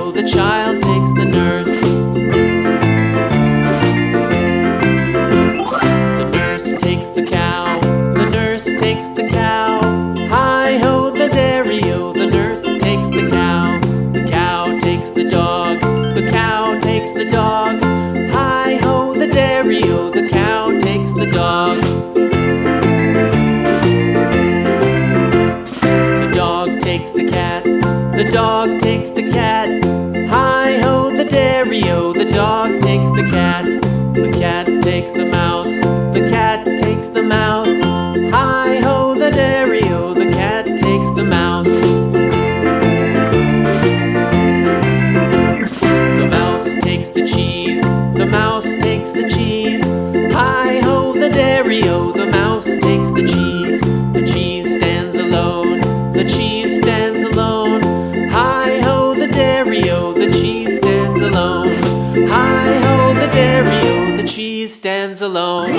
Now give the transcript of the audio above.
dairy-o, the child takes the nurse. The nurse takes the cow, the nurse takes the cow. Hi-ho, the dairy-o, the nurse takes the cow. The cow takes the dog, the cow takes the dog. Hi-ho, the dairy-o, the cow takes the dog. The dog takes the cat, the dog takes the cat. Hi-ho, the dairy-o, the dog takes the cat. The cat takes the mouse, the cat takes the mouse. Hi-ho, the dairy-o, the cat takes the mouse. The mouse takes the cheese, the mouse takes the cheese. Hi-ho, the dairy-o, the mouse takes the cheese. The cheese stands alone, the cheese stands alone. Hi-ho, the dairy-o, the cheese stands alone. Hi-ho, the dairy-o, the cheese stands alone.